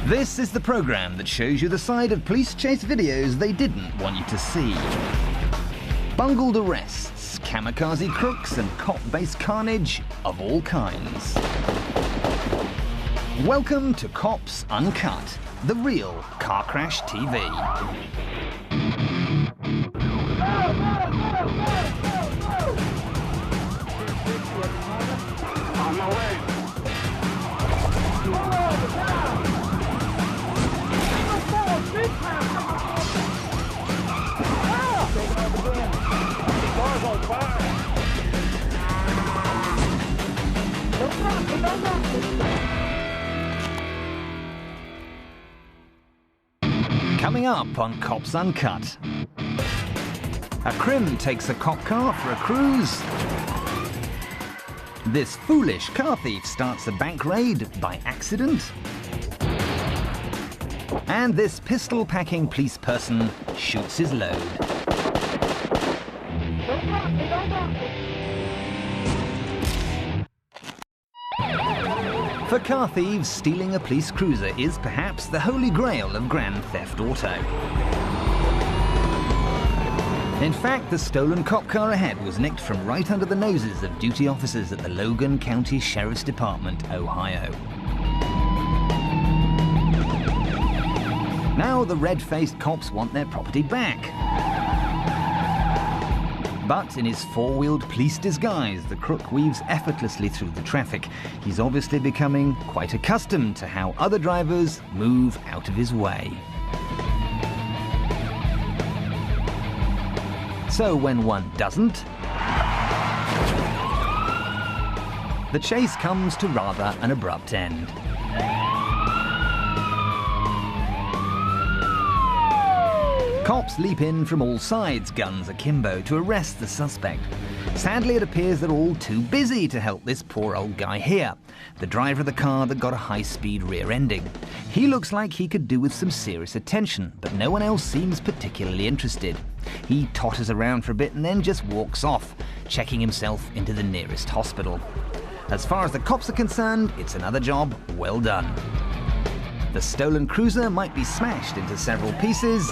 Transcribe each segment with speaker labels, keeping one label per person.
Speaker 1: This is the program that shows you the side of police chase videos they didn't want you to see. Bungled arrests, kamikaze crooks, and cop-based carnage of all kinds. Welcome to Cops Uncut, the real car crash TV.
Speaker 2: On my way.
Speaker 1: Coming up on Cops Uncut. A crim takes a cop car for a cruise. This foolish car thief starts a bank raid by accident. And this pistol-packing police person shoots his load. For car thieves, stealing a police cruiser is perhaps the holy grail of Grand Theft Auto. In fact, the stolen cop car ahead was nicked from right under the noses of duty officers at the Logan County Sheriff's Department, Ohio. Now the red-faced cops want their property back. But in his four-wheeled police disguise, the crook weaves effortlessly through the traffic. He's obviously becoming quite accustomed to how other drivers move out of his way. So when one doesn't, the chase comes to rather an abrupt end. Cops leap in from all sides, guns akimbo, to arrest the suspect. Sadly, it appears they're all too busy to help this poor old guy here, the driver of the car that got a high-speed rear-ending. He looks like he could do with some serious attention, but no one else seems particularly interested. He totters around for a bit and then just walks off, checking himself into the nearest hospital. As far as the cops are concerned, it's another job well done. The stolen cruiser might be smashed into several pieces,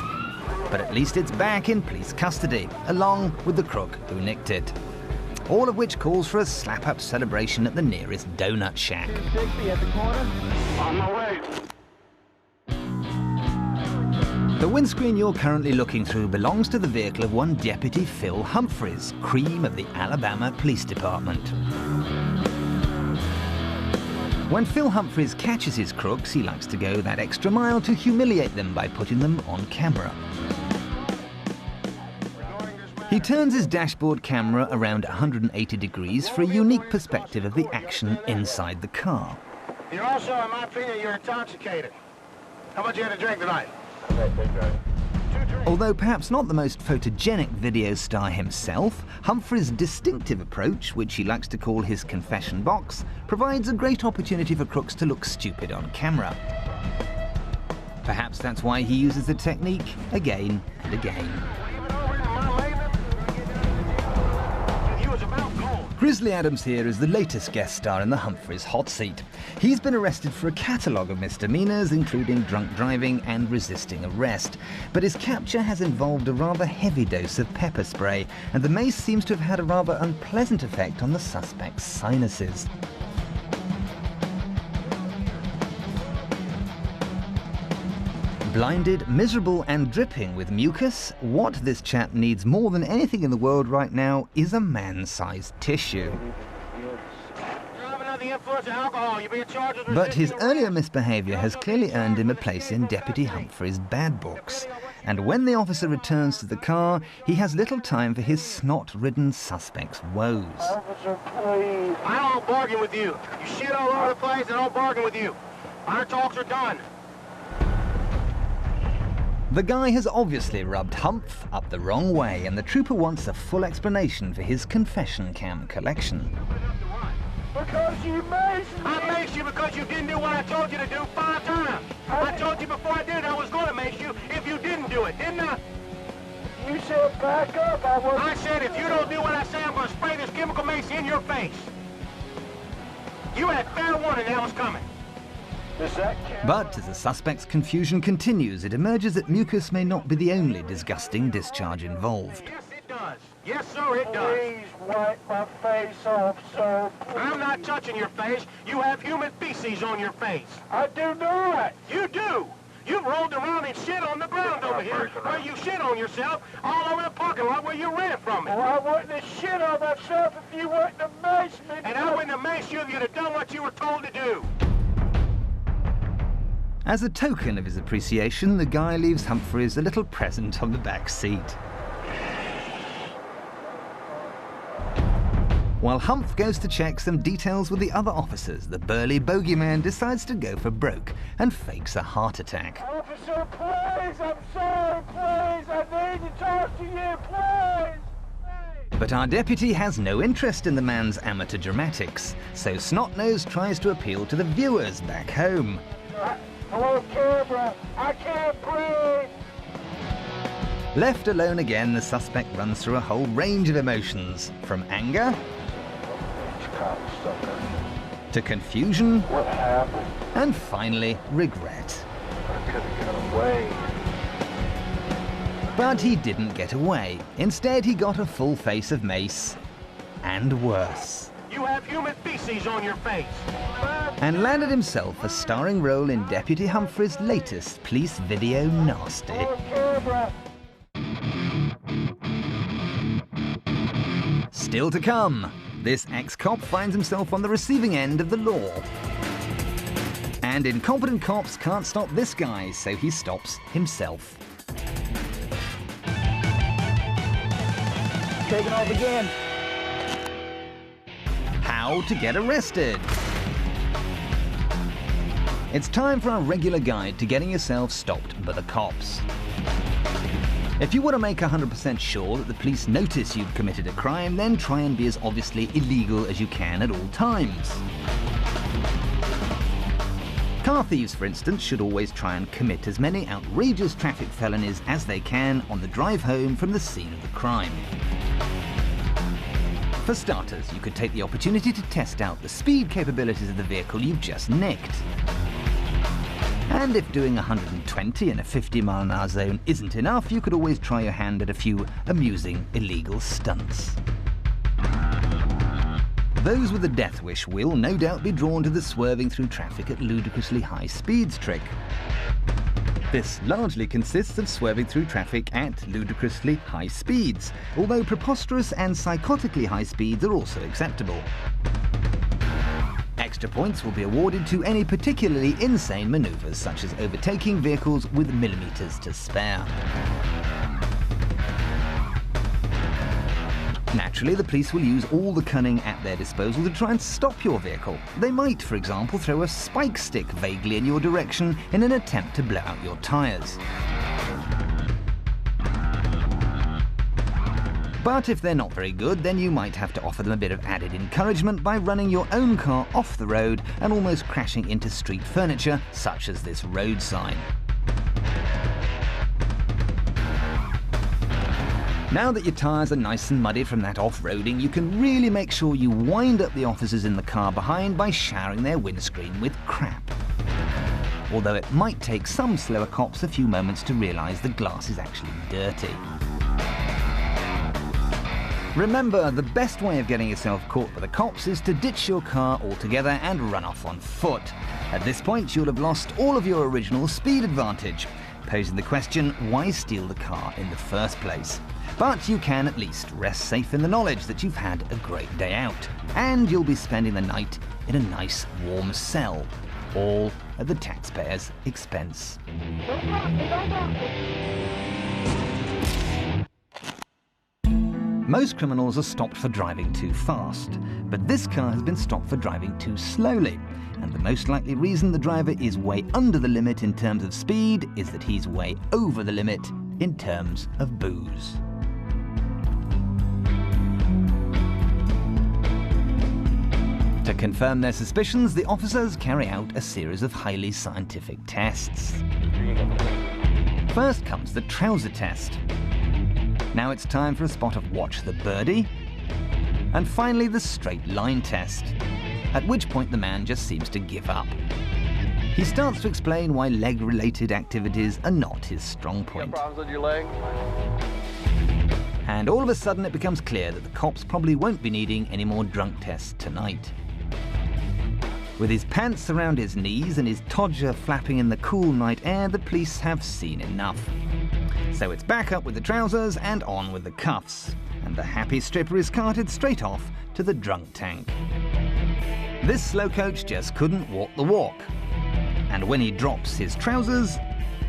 Speaker 1: but at least it's back in police custody, along with the crook who nicked it. All of which calls for a slap-up celebration at the nearest donut shack.
Speaker 2: On my way.
Speaker 1: The windscreen you're currently looking through belongs to the vehicle of one Deputy Phil Humphreys, cream of the Alabama Police Department. When Phil Humphreys catches his crooks, he likes to go that extra mile to humiliate them by putting them on camera. He turns his dashboard camera around 180 degrees for a unique perspective of the action inside the car.
Speaker 2: You're also, in my opinion, you're intoxicated. How much you had to drink tonight?
Speaker 1: Although perhaps not the most photogenic video star himself, Humphrey's distinctive approach, which he likes to call his confession box, provides a great opportunity for crooks to look stupid on camera. Perhaps that's why he uses the technique again and again. Grizzly Adams here is the latest guest star in the Humphreys hot seat. He's been arrested for a catalogue of misdemeanors, including drunk driving and resisting arrest. But his capture has involved a rather heavy dose of pepper spray, and the mace seems to have had a rather unpleasant effect on the suspect's sinuses. Blinded, miserable and dripping with mucus, what this chap needs more than anything in the world right now is a man-sized tissue. But his earlier misbehaviour has clearly earned him a place in Deputy Humphrey's bad books. And when the officer returns to the car, he has little time for his snot-ridden suspect's woes.
Speaker 2: Officer, please. I don't bargain with you. You shit all over the place, and I don't bargain with you. Our talks are done.
Speaker 1: The guy has obviously rubbed Humph up the wrong way, and the trooper wants a full explanation for his confession cam collection.
Speaker 2: Because you maced me. I maced you because you didn't do what I told you to do 5 times. I told you before I did it I was going to mace you if you didn't do it, didn't I? You said back up. I said if you don't do what I say, I'm going to spray this chemical mace in your face. You had fair warning that was coming. Is that camera?
Speaker 1: But as the suspect's confusion continues, it emerges that mucus may not be the only disgusting discharge involved.
Speaker 2: Yes, it does. Yes, sir, it does.
Speaker 3: Please wipe my face off, sir.
Speaker 2: I'm not touching your face. You have human feces on your face.
Speaker 3: I do not.
Speaker 2: You do. You've rolled around and shit on the ground over here where you shit on yourself all over the parking lot where you ran from it.
Speaker 3: Well, I wouldn't have shit on myself if you wouldn't have maced me.
Speaker 2: And I wouldn't have maced you if you'd have done what you were told to do.
Speaker 1: As a token of his appreciation, the guy leaves Humphreys a little present on the back seat. While Humph goes to check some details with the other officers, the burly bogeyman decides to go for broke and fakes a heart attack.
Speaker 3: Officer, please, I'm sorry, please. I need to talk to you, please.
Speaker 1: But our deputy has no interest in the man's amateur dramatics, so Snot-Nose tries to appeal to the viewers back home.
Speaker 3: Hello, camera. I can't breathe.
Speaker 1: Left alone again, the suspect runs through a whole range of emotions, from anger to confusion,
Speaker 3: What happened?
Speaker 1: and finally regret.
Speaker 3: I could have got away.
Speaker 1: But he didn't get away. Instead, he got a full face of mace, and worse,
Speaker 2: You have human feces on your face.
Speaker 1: and landed himself a starring role in Deputy Humphrey's latest police video nasty.
Speaker 3: Hello, camera.
Speaker 1: Still to come, this ex-cop finds himself on the receiving end of the law. And incompetent cops can't stop this guy, so he stops himself.
Speaker 3: Taking off again.
Speaker 1: How to get arrested. It's time for our regular guide to getting yourself stopped by the cops. If you want to make 100% sure that the police notice you've committed a crime, then try and be as obviously illegal as you can at all times. Car thieves, for instance, should always try and commit as many outrageous traffic felonies as they can on the drive home from the scene of the crime. For starters, you could take the opportunity to test out the speed capabilities of the vehicle you've just nicked. And if doing 120 in a 50-mile-an-hour zone isn't enough, you could always try your hand at a few amusing illegal stunts. Those with a death wish will no doubt be drawn to the swerving through traffic at ludicrously high speeds trick. This largely consists of swerving through traffic at ludicrously high speeds, although preposterous and psychotically high speeds are also acceptable. Extra points will be awarded to any particularly insane maneuvers, such as overtaking vehicles with millimeters to spare. Naturally, the police will use all the cunning at their disposal to try and stop your vehicle. They might, for example, throw a spike stick vaguely in your direction in an attempt to blow out your tires. But if they're not very good, then you might have to offer them a bit of added encouragement by running your own car off the road and almost crashing into street furniture, such as this road sign. Now that your tyres are nice and muddy from that off-roading, you can really make sure you wind up the officers in the car behind by showering their windscreen with crap. Although it might take some slower cops a few moments to realise the glass is actually dirty. Remember, the best way of getting yourself caught by the cops is to ditch your car altogether and run off on foot. At this point, you'll have lost all of your original speed advantage, posing the question, why steal the car in the first place? But you can at least rest safe in the knowledge that you've had a great day out, and you'll be spending the night in a nice warm cell, all at the taxpayer's expense. Most criminals are stopped for driving too fast, but this car has been stopped for driving too slowly. And the most likely reason the driver is way under the limit in terms of speed is that he's way over the limit in terms of booze. To confirm their suspicions, the officers carry out a series of highly scientific tests. First comes the trouser test. Now it's time for a spot of watch the birdie. And finally the straight line test, at which point the man just seems to give up. He starts to explain why leg-related activities are not his strong point.
Speaker 4: Problems with your leg?
Speaker 1: And all of a sudden it becomes clear that the cops probably won't be needing any more drunk tests tonight. With his pants around his knees and his todger flapping in the cool night air, the police have seen enough. So it's back up with the trousers and on with the cuffs. And the happy stripper is carted straight off to the drunk tank. This slow coach just couldn't walk the walk. And when he drops his trousers,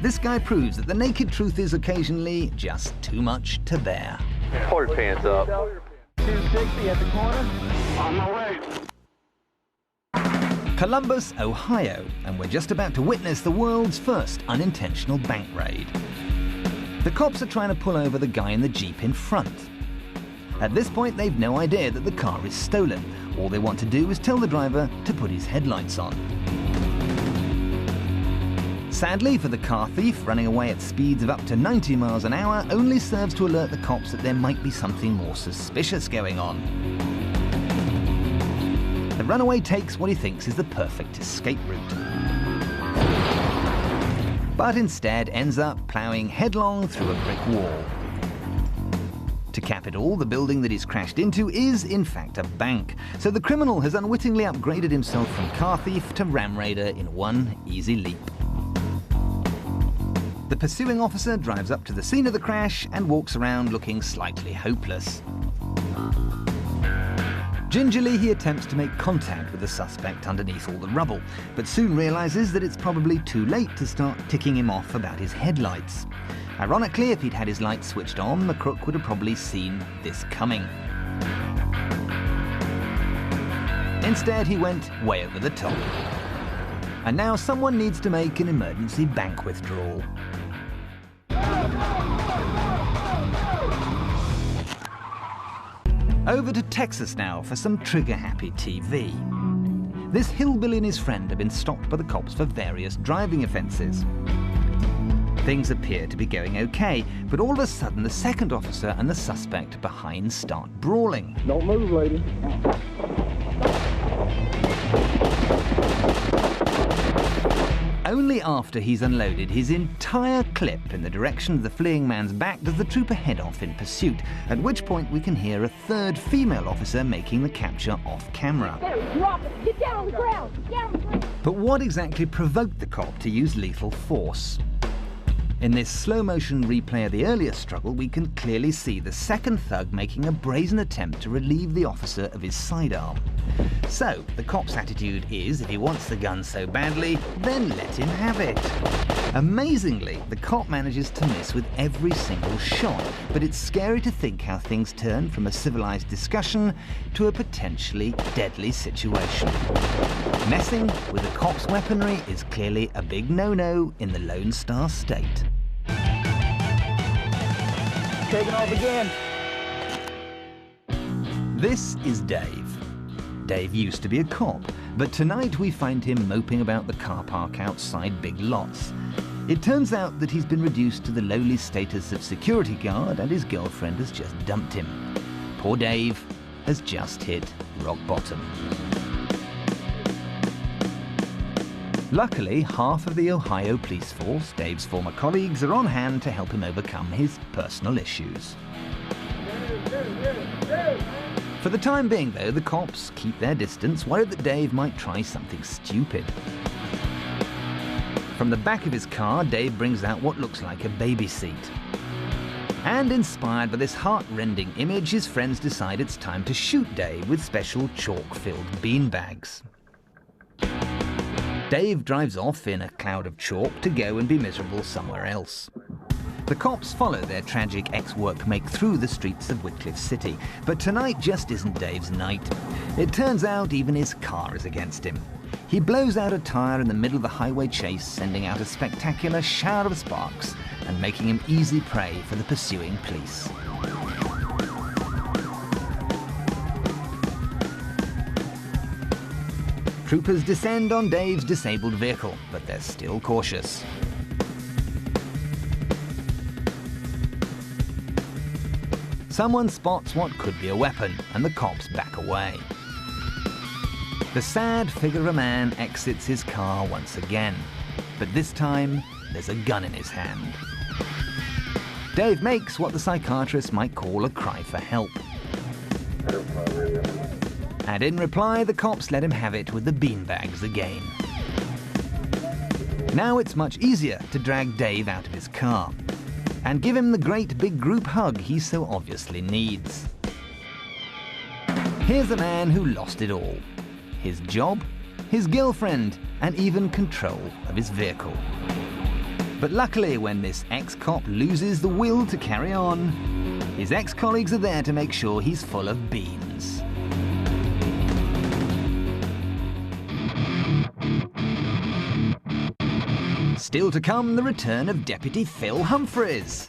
Speaker 1: this guy proves that the naked truth is occasionally just too much to bear.
Speaker 4: Pull your pants up.
Speaker 3: 260 at the corner.
Speaker 2: On my way.
Speaker 1: Columbus, Ohio, and we're just about to witness the world's first unintentional bank raid. The cops are trying to pull over the guy in the Jeep in front. At this point, they've no idea that the car is stolen. All they want to do is tell the driver to put his headlights on. Sadly for the car thief, running away at speeds of up to 90 miles an hour only serves to alert the cops that there might be something more suspicious going on. The runaway takes what he thinks is the perfect escape route, but instead ends up ploughing headlong through a brick wall. To cap it all, the building that he's crashed into is, in fact, a bank. So the criminal has unwittingly upgraded himself from car thief to ram raider in one easy leap. The pursuing officer drives up to the scene of the crash and walks around looking slightly hopeless. Gingerly, he attempts to make contact with the suspect underneath all the rubble, but soon realizes that it's probably too late to start ticking him off about his headlights. Ironically, if he'd had his lights switched on, the crook would have probably seen this coming. Instead, he went way over the top. And now someone needs to make an emergency bank withdrawal. Over to Texas now for some trigger-happy TV. This hillbilly and his friend have been stopped by the cops for various driving offences. Things appear to be going okay, but all of a sudden the second officer and the suspect behind start brawling.
Speaker 3: Don't move, lady.
Speaker 1: Only after he's unloaded his entire clip in the direction of the fleeing man's back does the trooper head off in pursuit, at which point we can hear a third female officer making the capture off camera.
Speaker 5: Better drop it. Get down on the ground. Get down on the ground.
Speaker 1: But what exactly provoked the cop to use lethal force? In this slow-motion replay of the earlier struggle, we can clearly see the second thug making a brazen attempt to relieve the officer of his sidearm. So, the cop's attitude is, if he wants the gun so badly, then let him have it. Amazingly, the cop manages to miss with every single shot, but it's scary to think how things turn from a civilized discussion to a potentially deadly situation. Messing with the cop's weaponry is clearly a big no-no in the Lone Star State.
Speaker 3: Taking off again.
Speaker 1: This is Dave. Dave used to be a cop, but tonight we find him moping about the car park outside Big Lots. It turns out that he's been reduced to the lowly status of security guard and his girlfriend has just dumped him. Poor Dave has just hit rock bottom. Luckily, half of the Ohio police force, Dave's former colleagues, are on hand to help him overcome his personal issues. For the time being, though, the cops keep their distance, worried that Dave might try something stupid. From the back of his car, Dave brings out what looks like a baby seat. And inspired by this heart-rending image, his friends decide it's time to shoot Dave with special chalk-filled beanbags. Dave drives off in a cloud of chalk to go and be miserable somewhere else. The cops follow their tragic ex-workmate through the streets of Wycliffe City, but tonight just isn't Dave's night. It turns out even his car is against him. He blows out a tire in the middle of the highway chase, sending out a spectacular shower of sparks and making him easy prey for the pursuing police. Troopers descend on Dave's disabled vehicle, but they're still cautious. Someone spots what could be a weapon, and the cops back away. The sad figure of a man exits his car once again, but this time there's a gun in his hand. Dave makes what the psychiatrist might call a cry for help. And in reply, the cops let him have it with the beanbags again. Now it's much easier to drag Dave out of his car and give him the great big group hug he so obviously needs. Here's a man who lost it all: his job, his girlfriend, and even control of his vehicle. But luckily, when this ex-cop loses the will to carry on, his ex-colleagues are there to make sure he's full of beans. Still to come, the return of Deputy Phil Humphreys.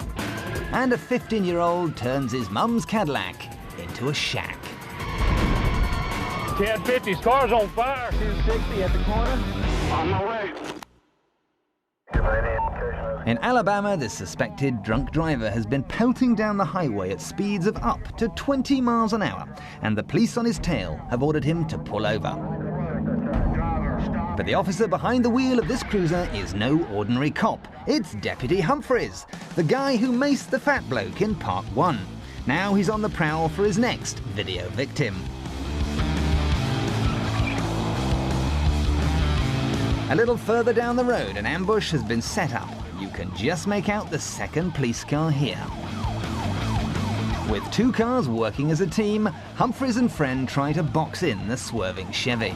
Speaker 1: And a 15-year-old turns his mum's Cadillac into a shack.
Speaker 3: 1050's car's on fire.
Speaker 2: 260 at the corner. On my way.
Speaker 1: In Alabama, the suspected drunk driver has been pelting down the highway at speeds of up to 20 miles an hour, and the police on his tail have ordered him to pull over. But the officer behind the wheel of this cruiser is no ordinary cop. It's Deputy Humphreys, the guy who maced the fat bloke in Part 1. Now he's on the prowl for his next video victim. A little further down the road, an ambush has been set up. You can just make out the second police car here. With two cars working as a team, Humphreys and friend try to box in the swerving Chevy.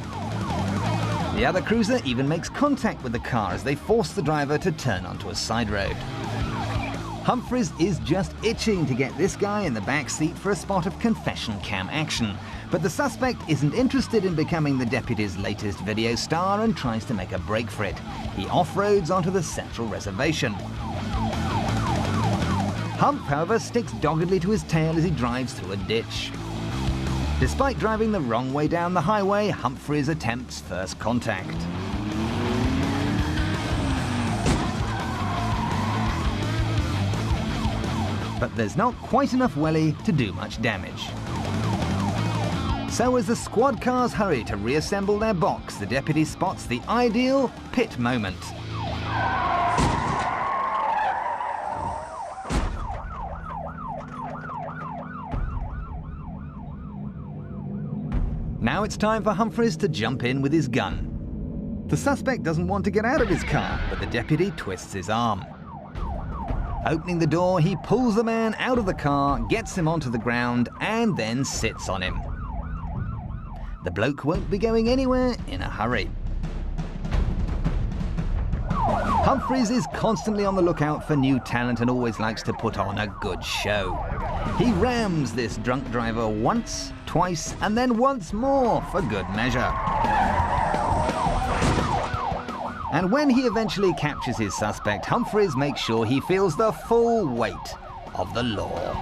Speaker 1: The other cruiser even makes contact with the car as they force the driver to turn onto a side road. Humphreys is just itching to get this guy in the back seat for a spot of confession cam action. But the suspect isn't interested in becoming the deputy's latest video star and tries to make a break for it. He off-roads onto the central reservation. Hump, however, sticks doggedly to his tail as he drives through a ditch. Despite driving the wrong way down the highway, Humphreys attempts first contact. But there's not quite enough welly to do much damage. So as the squad cars hurry to reassemble their box, the deputy spots the ideal pit moment. Now it's time for Humphreys to jump in with his gun. The suspect doesn't want to get out of his car, but the deputy twists his arm. Opening the door, he pulls the man out of the car, gets him onto the ground, and then sits on him. The bloke won't be going anywhere in a hurry. Humphreys is constantly on the lookout for new talent and always likes to put on a good show. He rams this drunk driver once, twice, and then once more for good measure. And when he eventually captures his suspect, Humphreys makes sure he feels the full weight of the law.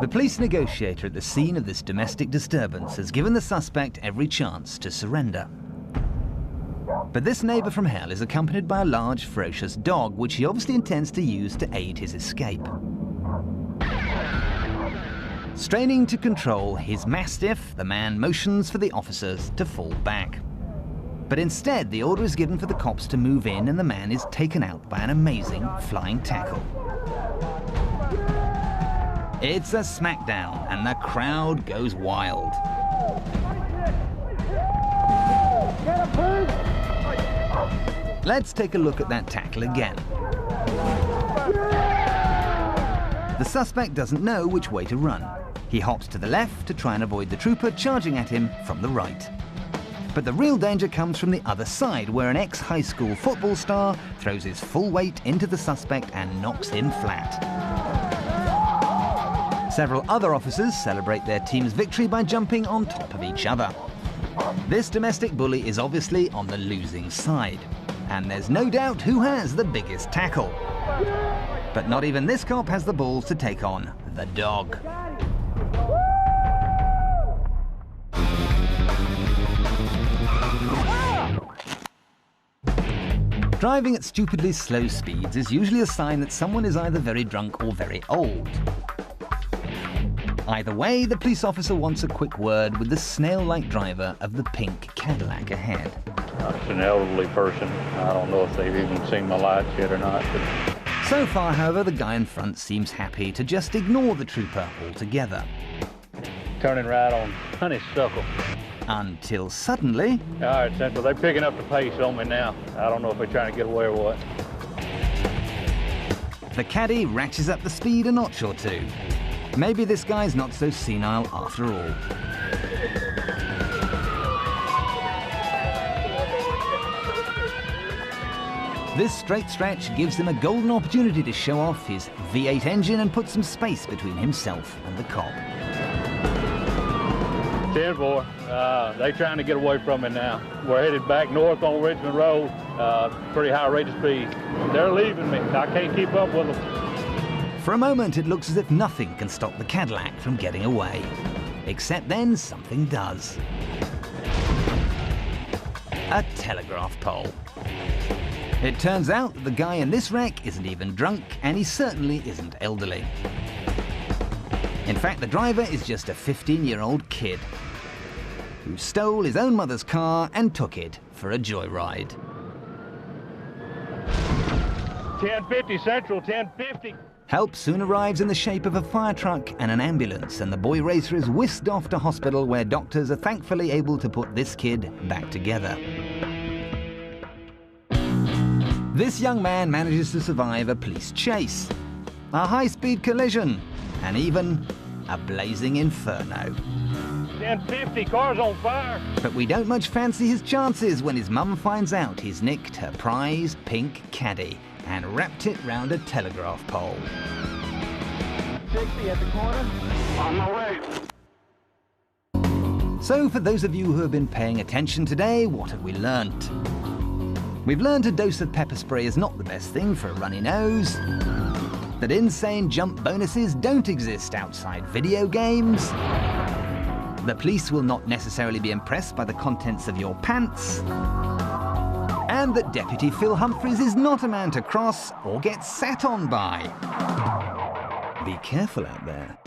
Speaker 1: The police negotiator at the scene of this domestic disturbance has given the suspect every chance to surrender. But this neighbor from hell is accompanied by a large, ferocious dog, which he obviously intends to use to aid his escape. Straining to control his mastiff, the man motions for the officers to fall back. But instead, the order is given for the cops to move in, and the man is taken out by an amazing flying tackle. It's a smackdown, and the crowd goes wild. Let's take a look at that tackle again. The suspect doesn't know which way to run. He hops to the left to try and avoid the trooper charging at him from the right. But the real danger comes from the other side, where an ex-high school football star throws his full weight into the suspect and knocks him flat. Several other officers celebrate their team's victory by jumping on top of each other. This domestic bully is obviously on the losing side, and there's no doubt who has the biggest tackle. But not even this cop has the balls to take on the dog. Driving at stupidly slow speeds is usually a sign that someone is either very drunk or very old. Either way, the police officer wants a quick word with the snail-like driver of the pink Cadillac ahead.
Speaker 6: It's an elderly person. I don't know if they've even seen my lights yet or not. But...
Speaker 1: So far, however, the guy in front seems happy to just ignore the trooper altogether.
Speaker 6: Turning right on Honeysuckle.
Speaker 1: Until suddenly...
Speaker 6: All right, Central, they're picking up the pace on me now. I don't know if they're trying to get away or what.
Speaker 1: The caddy ratchets up the speed a notch or two. Maybe this guy's not so senile after all. This straight stretch gives him a golden opportunity to show off his V8 engine and put some space between himself and the cop.
Speaker 6: 10-4, they're trying to get away from me now. We're headed back north on Richmond Road, pretty high rate of speed. They're leaving me. I can't keep up with them.
Speaker 1: For a moment, it looks as if nothing can stop the Cadillac from getting away. Except then something does. A telegraph pole. It turns out that the guy in this wreck isn't even drunk, and he certainly isn't elderly. In fact, the driver is just a 15-year-old kid who stole his own mother's car and took it for a joyride.
Speaker 6: 1050 Central, 1050.
Speaker 1: Help soon arrives in the shape of a fire truck and an ambulance, and the boy racer is whisked off to hospital where doctors are thankfully able to put this kid back together. This young man manages to survive a police chase, a high-speed collision, and even a blazing inferno.
Speaker 6: 1050, car's on fire.
Speaker 1: But we don't much fancy his chances when his mum finds out he's nicked her prize pink caddy and wrapped it round a telegraph pole.
Speaker 3: 60 at the corner.
Speaker 2: On my way.
Speaker 1: So for those of you who have been paying attention today, what have we learnt? We've learned a dose of pepper spray is not the best thing for a runny nose, that insane jump bonuses don't exist outside video games, the police will not necessarily be impressed by the contents of your pants, and that Deputy Phil Humphreys is not a man to cross or get sat on by. Be careful out there.